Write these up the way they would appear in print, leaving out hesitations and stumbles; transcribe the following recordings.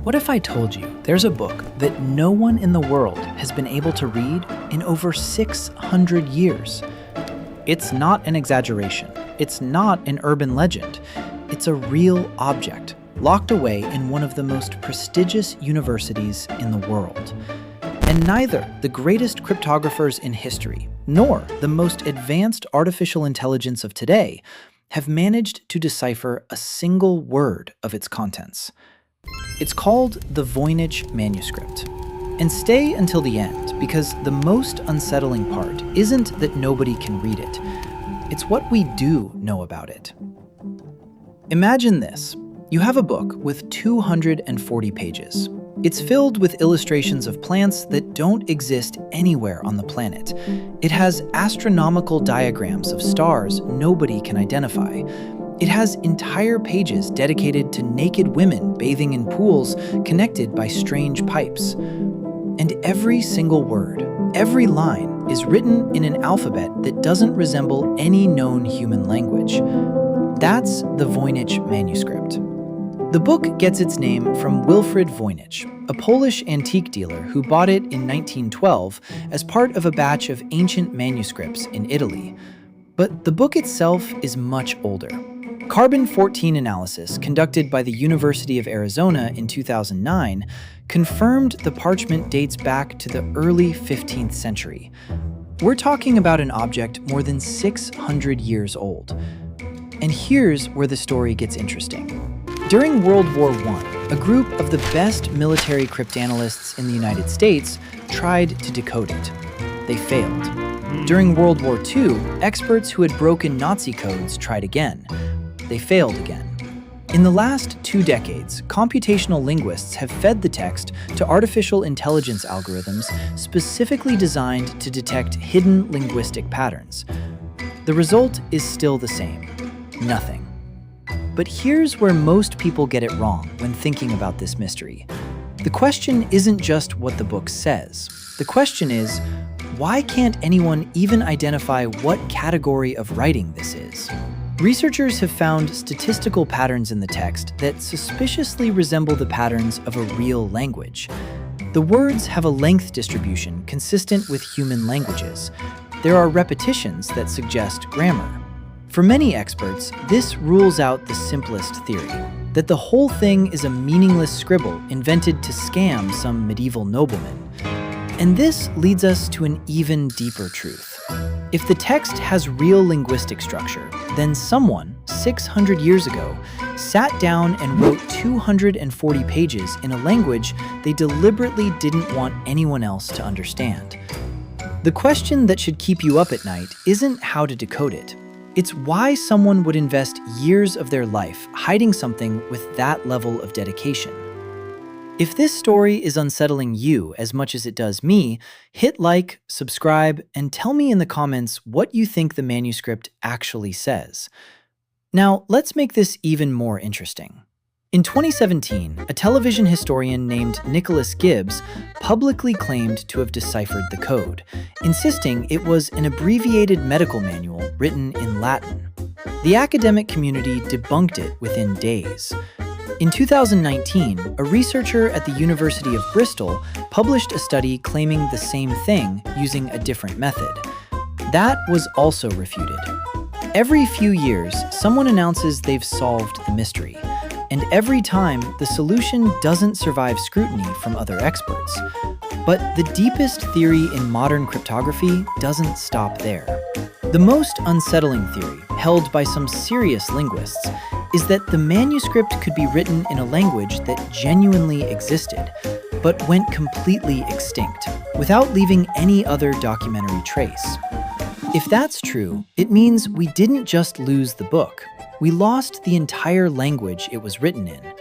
What if I told you there's a book that no one in the world has been able to read in over 600 years? It's not an exaggeration. It's not an urban legend. It's a real object, locked away in one of the most prestigious universities in the world. And neither the greatest cryptographers in history, nor the most advanced artificial intelligence of today, have managed to decipher a single word of its contents. It's called the Voynich Manuscript. And stay until the end, because the most unsettling part isn't that nobody can read it. It's what we do know about it. Imagine this. You have a book with 240 pages. It's filled with illustrations of plants that don't exist anywhere on the planet. It has astronomical diagrams of stars nobody can identify. It has entire pages dedicated to naked women bathing in pools connected by strange pipes. And every single word, every line, is written in an alphabet that doesn't resemble any known human language. That's the Voynich Manuscript. The book gets its name from Wilfrid Voynich, a Polish antique dealer who bought it in 1912 as part of a batch of ancient manuscripts in Italy. But the book itself is much older. Carbon-14 analysis conducted by the University of Arizona in 2009 confirmed the parchment dates back to the early 15th century. We're talking about an object more than 600 years old. And here's where the story gets interesting. During World War I, a group of the best military cryptanalysts in the United States tried to decode it. They failed. During World War II, experts who had broken Nazi codes tried again. They failed again. In the last 2 decades, computational linguists have fed the text to artificial intelligence algorithms specifically designed to detect hidden linguistic patterns. The result is still the same: nothing. But here's where most people get it wrong when thinking about this mystery. The question isn't just what the book says. The question is, why can't anyone even identify what category of writing this is? Researchers have found statistical patterns in the text that suspiciously resemble the patterns of a real language. The words have a length distribution consistent with human languages. There are repetitions that suggest grammar. For many experts, this rules out the simplest theory, that the whole thing is a meaningless scribble invented to scam some medieval nobleman. And this leads us to an even deeper truth. If the text has real linguistic structure, then someone, 600 years ago, sat down and wrote 240 pages in a language they deliberately didn't want anyone else to understand. The question that should keep you up at night isn't how to decode it. It's why someone would invest years of their life hiding something with that level of dedication. If this story is unsettling you as much as it does me, hit like, subscribe, and tell me in the comments what you think the manuscript actually says. Now, let's make this even more interesting. In 2017, a television historian named Nicholas Gibbs publicly claimed to have deciphered the code, insisting it was an abbreviated medical manual written in Latin. The academic community debunked it within days. In 2019, a researcher at the University of Bristol published a study claiming the same thing using a different method. That was also refuted. Every few years, someone announces they've solved the mystery. And every time, the solution doesn't survive scrutiny from other experts. But the deepest theory in modern cryptography doesn't stop there. The most unsettling theory, held by some serious linguists, is that the manuscript could be written in a language that genuinely existed, but went completely extinct, without leaving any other documentary trace. If that's true, it means we didn't just lose the book. We lost the entire language it was written in.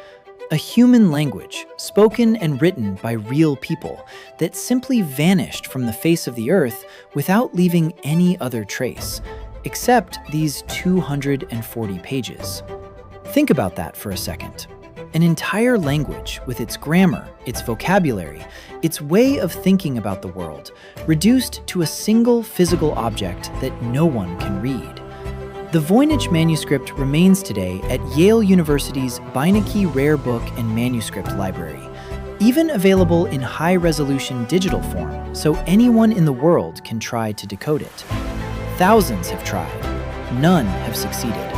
A human language, spoken and written by real people, that simply vanished from the face of the earth without leaving any other trace, except these 240 pages. Think about that for a second. An entire language with its grammar, its vocabulary, its way of thinking about the world, reduced to a single physical object that no one can read. The Voynich Manuscript remains today at Yale University's Beinecke Rare Book and Manuscript Library, even available in high-resolution digital form, so anyone in the world can try to decode it. Thousands have tried. None have succeeded.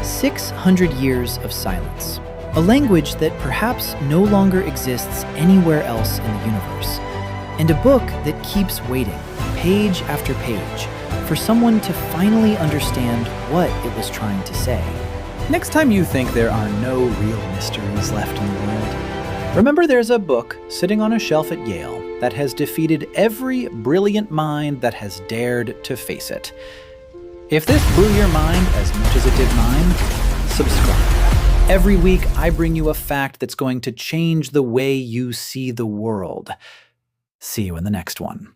600 years of silence. A language that perhaps no longer exists anywhere else in the universe. And a book that keeps waiting, page after page, for someone to finally understand what it was trying to say. Next time you think there are no real mysteries left in the world, remember there's a book sitting on a shelf at Yale that has defeated every brilliant mind that has dared to face it. If this blew your mind as much as it did mine, subscribe. Every week, I bring you a fact that's going to change the way you see the world. See you in the next one.